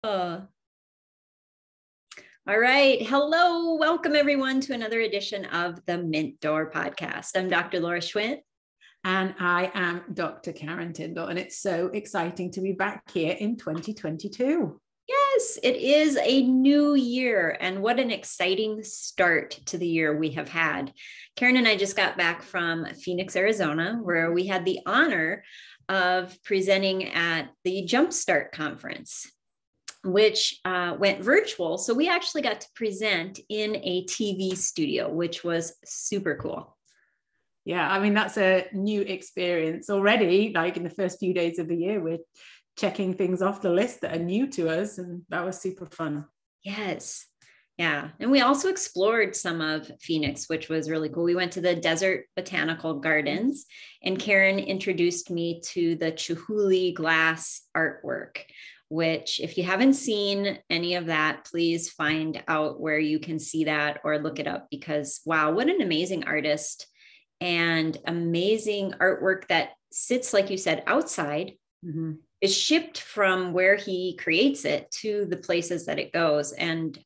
All right. Hello. Welcome, everyone, to another edition of the Mint Door podcast. I'm Dr. Laura Schwindt. And I am Dr. Karen Tindall. And it's so exciting to be back here in 2022. Yes, it is a new year. And what an exciting start to the year we have had. Karen and I just got back from Phoenix, Arizona, where we had the honor of presenting at the Jumpstart conference, which went virtual. So we actually got to present in a TV studio, which was super cool. Yeah, I mean, that's a new experience already. Like in the first few days of the year, we're checking things off the list that are new to us. And that was super fun. Yes. Yeah. And we also explored some of Phoenix, which was really cool. We went to the Desert Botanical Gardens, and Karen introduced me to the Chihuly glass artwork, which if you haven't seen any of that, please find out where you can see that or look it up, because wow, what an amazing artist and amazing artwork that sits, like you said, outside. Mm-hmm. Is shipped from where he creates it to the places that it goes. And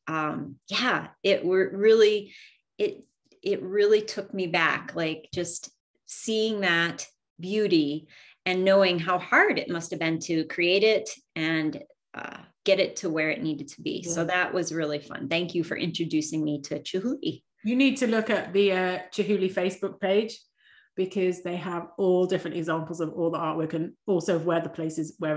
it really took me back, like just seeing that beauty and knowing how hard it must have been to create it and get it to where it needed to be. Yeah. So that was really fun. Thank you for introducing me to Chihuly. You need to look at the Chihuly Facebook page, because they have all different examples of all the artwork and also of where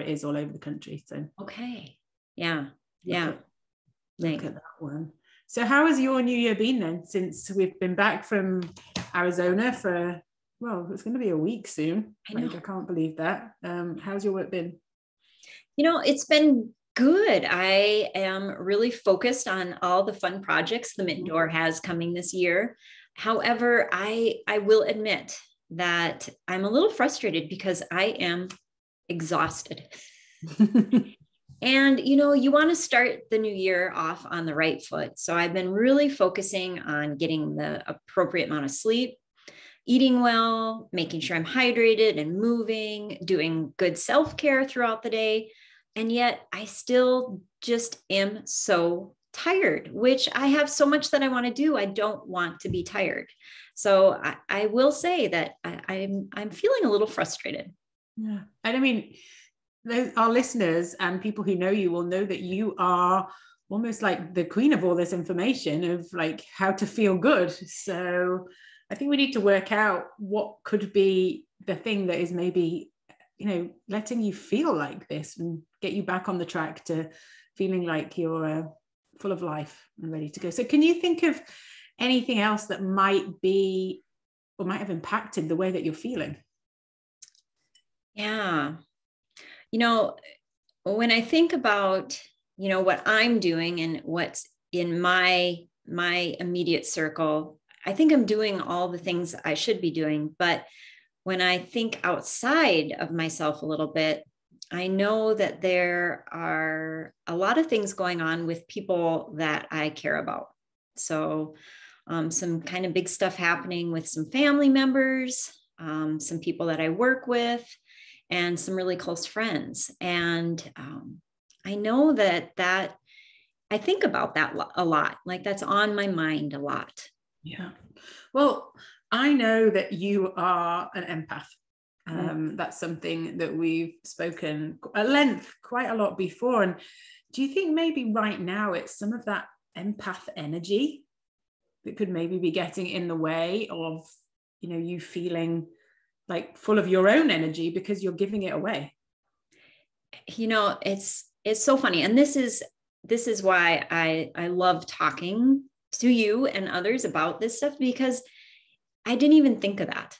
it is all over the country. So okay. Yeah. Look at that one. So how has your new year been then, since we've been back from Arizona for, well, it's going to be a week soon. I can't believe that. How's your work been? It's been good. I am really focused on all the fun projects the Mint Door has coming this year. However, I will admit that I'm a little frustrated because I am exhausted. And, you want to start the new year off on the right foot. So I've been really focusing on getting the appropriate amount of sleep, eating well, making sure I'm hydrated and moving, doing good self-care throughout the day. And yet I still just am so tired, which I have so much that I want to do. I don't want to be tired. So I will say that I'm feeling a little frustrated. Yeah. And I mean, our listeners and people who know you will know that you are almost like the queen of all this information of like how to feel good. So I think we need to work out what could be the thing that is maybe, letting you feel like this and get you back on the track to feeling like you're full of life and ready to go. So can you think of anything else that might be or might have impacted the way that you're feeling? Yeah. When I think about, what I'm doing and what's in my immediate circle, I think I'm doing all the things I should be doing. But when I think outside of myself a little bit, I know that there are a lot of things going on with people that I care about. So some kind of big stuff happening with some family members, some people that I work with, and some really close friends. And I know that I think about that a lot, like that's on my mind a lot. Yeah. Well, I know that you are an empath. That's something that we've spoken at length quite a lot before. And do you think maybe right now it's some of that empath energy that could maybe be getting in the way of, you feeling like full of your own energy because you're giving it away? It's so funny. And this is why I love talking to you and others about this stuff, because I didn't even think of that.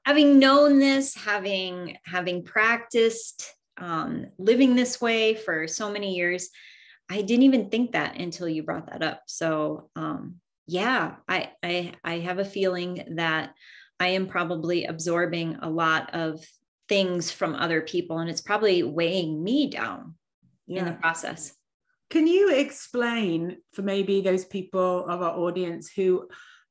Having known this, having practiced living this way for so many years, I didn't even think that until you brought that up. So I have a feeling that I am probably absorbing a lot of things from other people, and it's probably weighing me down in the process. Can you explain for maybe those people of our audience who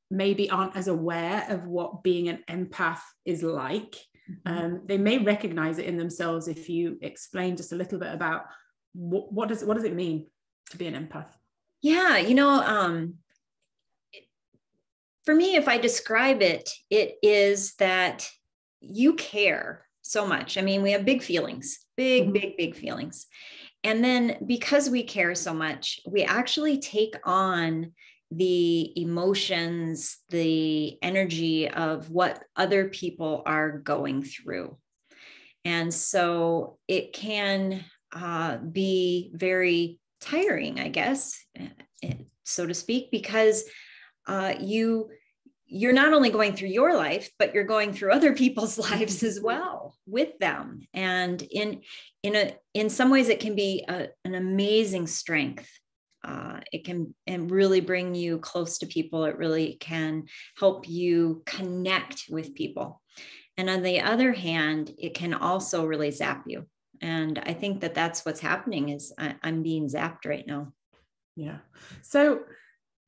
maybe aren't as aware of what being an empath is like? They may recognize it in themselves if you explain just a little bit about what does it mean to be an empath? Yeah, for me, if I describe it, it is that you care so much. I mean, we have big feelings, big feelings. And then because we care so much, we actually take on the emotions, the energy of what other people are going through. And so it can be very tiring, I guess, so to speak, because you're not only going through your life, but you're going through other people's lives as well with them. And in some ways, it can be an amazing strength. It can really bring you close to people. It really can help you connect with people. And on the other hand, it can also really zap you. And I think that that's what's happening is I'm being zapped right now. Yeah. So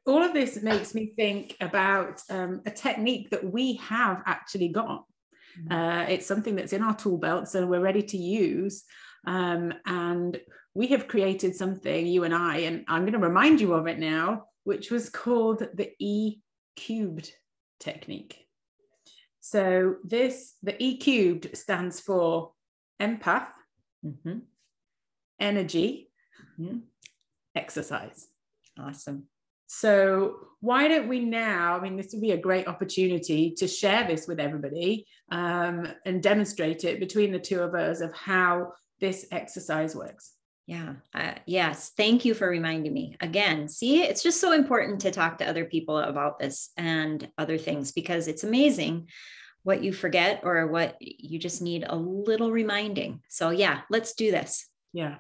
all of this makes me think about a technique that we have actually got. It's something that's in our tool belt, so we're ready to use. And we have created something, you and I'm going to remind you of it now, which was called the E cubed technique. So the E cubed stands for empath, energy, exercise. Awesome. So why don't we now, I mean, this would be a great opportunity to share this with everybody and demonstrate it between the two of us of how this exercise works. Yeah. Yes. Thank you for reminding me again. See, it's just so important to talk to other people about this and other things, because it's amazing what you forget or what you just need a little reminding. So yeah, let's do this. Yeah.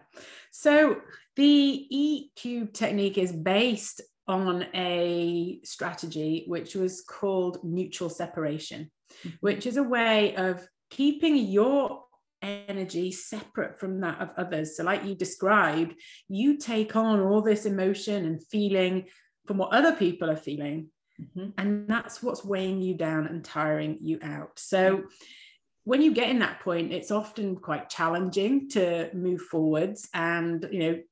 So the E cubed technique is based on a strategy which was called mutual separation, which is a way of keeping your energy separate from that of others. So like you described, you take on all this emotion and feeling from what other people are feeling. And that's what's weighing you down and tiring you out. So when you get in that point, it's often quite challenging to move forwards and,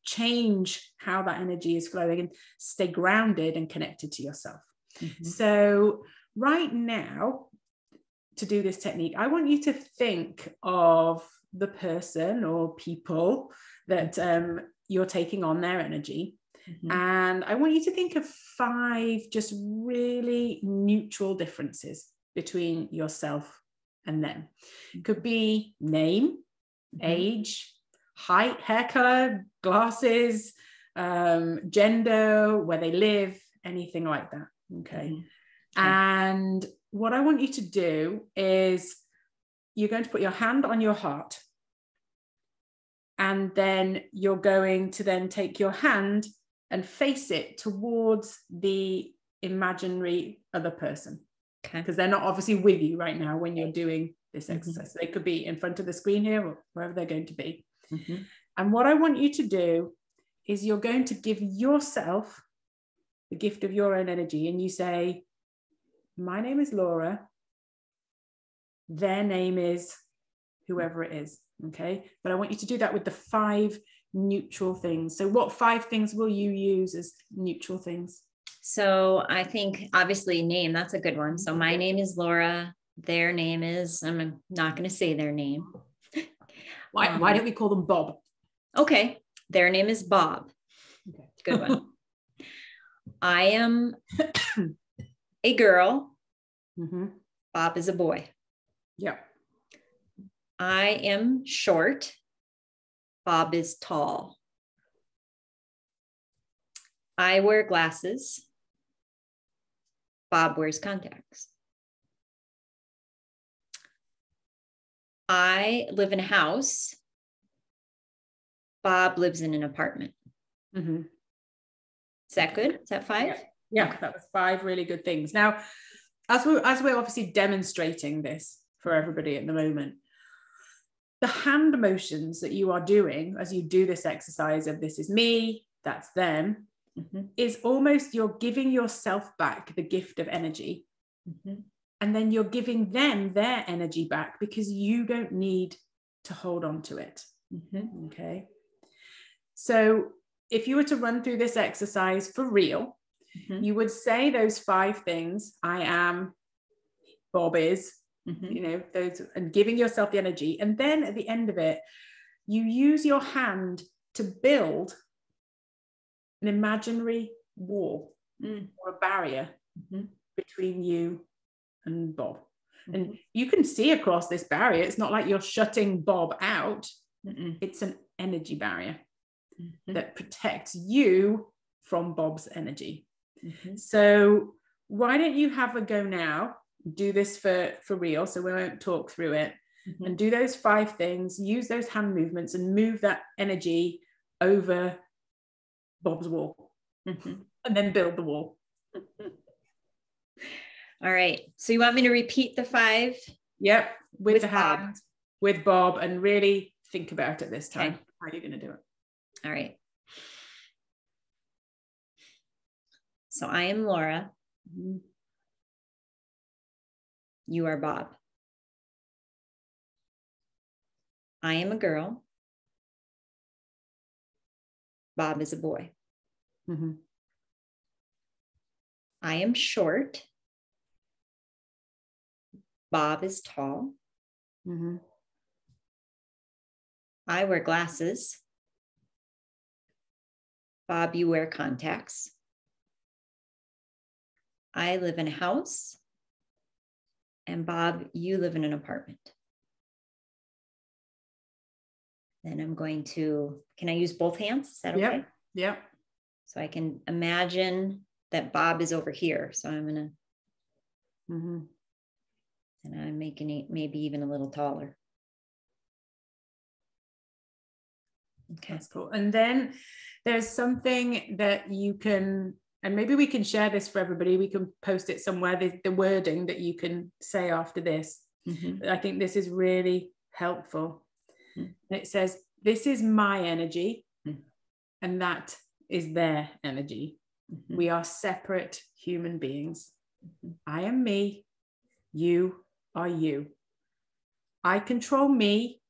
change how that energy is flowing and stay grounded and connected to yourself. So right now, to do this technique, I want you to think of the person or people that you're taking on their energy. And I want you to think of 5 just really neutral differences between yourself and them. It could be name, age, height, hair color, glasses, gender, where they live, anything like that. Okay. And what I want you to do is you're going to put your hand on your heart. And then you're going to then take your hand and face it towards the imaginary other person. Okay. Because they're not obviously with you right now when you're doing this exercise. So they could be in front of the screen here or wherever they're going to be. And what I want you to do is you're going to give yourself the gift of your own energy. And you say, my name is Laura. Their name is whoever it is. Okay. But I want you to do that with the 5 neutral things. So what 5 things will you use as neutral things? So I think obviously name, that's a good one. So my name is Laura. Their name is, I'm not going to say their name. Why don't we call them Bob? Okay. Their name is Bob. Okay. Good one. I am a girl. Bob is a boy. Yeah. I am short. Bob is tall. I wear glasses. Bob wears contacts. I live in a house. Bob lives in an apartment. Is that good? Is that 5? Yeah, okay. That was 5 really good things. Now, as we're obviously demonstrating this for everybody at the moment, the hand motions that you are doing as you do this exercise of this is me, that's them, is almost you're giving yourself back the gift of energy. And then you're giving them their energy back because you don't need to hold on to it. Okay. So if you were to run through this exercise for real, you would say those 5 things: I am, Bob is, you know, those, and giving yourself the energy. And then at the end of it, you use your hand to build an imaginary wall or a barrier between you and Bob. And you can see across this barrier. It's not like you're shutting Bob out. It's an energy barrier that protects you from Bob's energy. So why don't you have a go now? Do this for real, so we won't talk through it. And do those 5 things, use those hand movements and move that energy over Bob's wall, and then build the wall. All right. So you want me to repeat the 5? Yep. With the Bob. hand, with Bob, and really think about it this time. Okay. How are you going to do it? All right. So I am Laura. You are Bob. I am a girl. Bob is a boy. I am short. Bob is tall. I wear glasses. Bob, you wear contacts. I live in a house. And Bob, you live in an apartment. Then I'm going to, can I use both hands? Is that okay? Yep. So I can imagine that Bob is over here. So I'm going to, and I'm making it maybe even a little taller. Okay. That's cool. And then there's something that you can, and maybe we can share this for everybody. We can post it somewhere, the wording that you can say after this. I think this is really helpful. And it says, this is my energy, and that is their energy. We are separate human beings. I am me. You are you. I control me,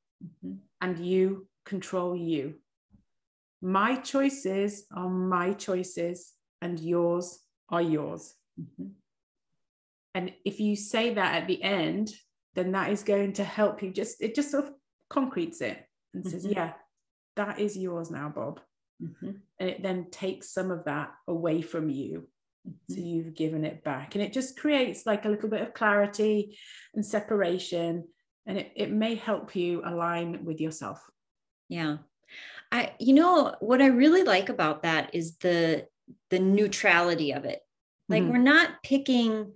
and you control you. My choices are my choices, and yours are yours. And if you say that at the end, then that is going to help you. It just sort of concretes it and says, yeah, that is yours now, Bob. And it then takes some of that away from you. So you've given it back. And it just creates like a little bit of clarity and separation. And it may help you align with yourself. Yeah. What I really like about that is the neutrality of it. Like we're not picking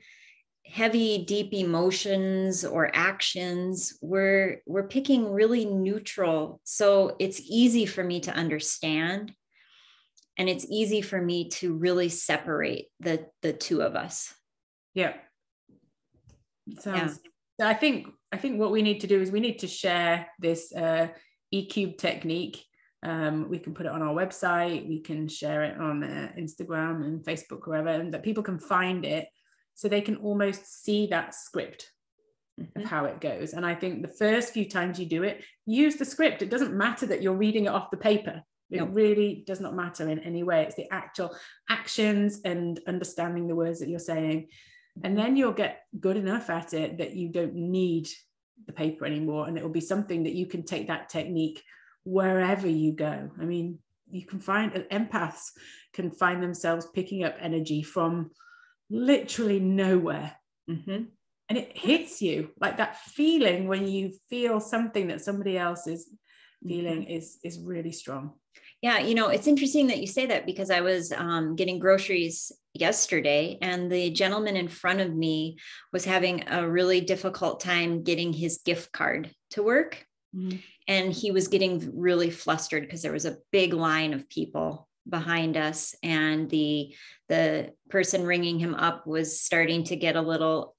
heavy, deep emotions or actions. We're picking really neutral. So it's easy for me to understand. And it's easy for me to really separate the two of us. Yeah. Sounds. Yeah. I think what we need to do is we need to share this E-cube technique. We can put it on our website. We can share it on Instagram and Facebook, wherever, and that people can find it so they can almost see that script of how it goes. And I think the first few times you do it, use the script. It doesn't matter that you're reading it off the paper. It really does not matter in any way. It's the actual actions and understanding the words that you're saying. And then you'll get good enough at it that you don't need the paper anymore. And it will be something that you can take that technique wherever you go. I mean, you can find empaths can find themselves picking up energy from literally nowhere. And it hits you like that feeling when you feel something that somebody else is feeling is really strong. Yeah, it's interesting that you say that, because I was getting groceries yesterday, and the gentleman in front of me was having a really difficult time getting his gift card to work. And he was getting really flustered because there was a big line of people behind us, and the person ringing him up was starting to get a little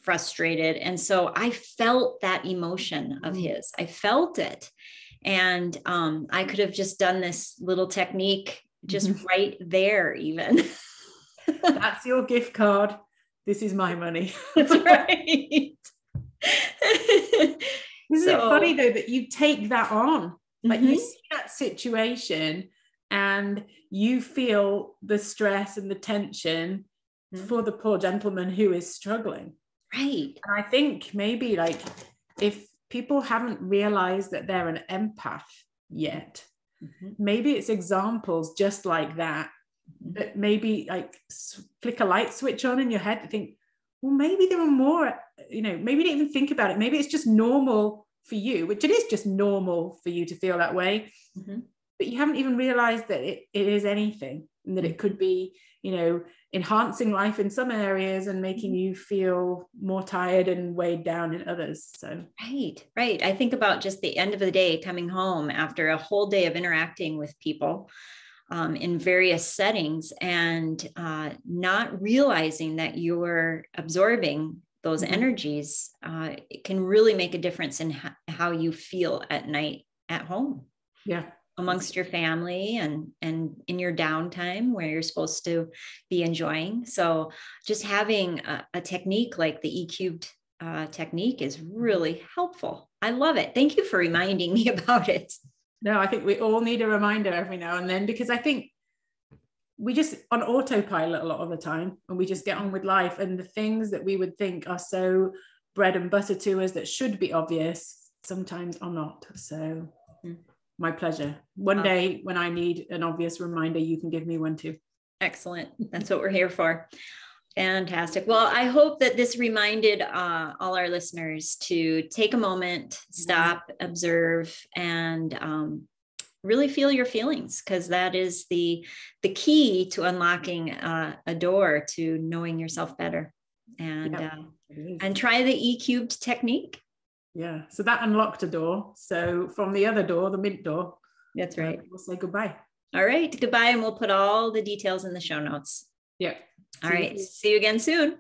frustrated. And so I felt that emotion of his. I felt it. And I could have just done this little technique just right there even. That's your gift card. This is my money. That's right. Isn't it funny though that you take that on? Like you see that situation and you feel the stress and the tension for the poor gentleman who is struggling. Right. And I think maybe like if people haven't realized that they're an empath yet, maybe it's examples just like that, that maybe like flick a light switch on in your head to think, well, maybe there are more, maybe you didn't even think about it. Maybe it's just normal for you, which it is just normal for you to feel that way. But you haven't even realized that it is anything, and that it could be, enhancing life in some areas and making you feel more tired and weighed down in others. So right. I think about just the end of the day, coming home after a whole day of interacting with people in various settings, and not realizing that you're absorbing those energies. It can really make a difference in how you feel at night at home. Yeah. Amongst your family and in your downtime where you're supposed to be enjoying. So just having a technique like the E-cubed technique is really helpful. I love it. Thank you for reminding me about it. No, I think we all need a reminder every now and then, because I think we just on autopilot a lot of the time, and we just get on with life, and the things that we would think are so bread and butter to us that should be obvious sometimes are not. So my pleasure. One day when I need an obvious reminder, you can give me one too. Excellent. That's what we're here for. Fantastic. Well, I hope that this reminded all our listeners to take a moment, stop, observe, and really feel your feelings, because that is the key to unlocking a door to knowing yourself better. And try the E-cubed technique. Yeah. So that unlocked a door. So from the other door, the mint door. That's right. We'll say goodbye. All right. Goodbye. And we'll put all the details in the show notes. Yeah. All right. See you again soon.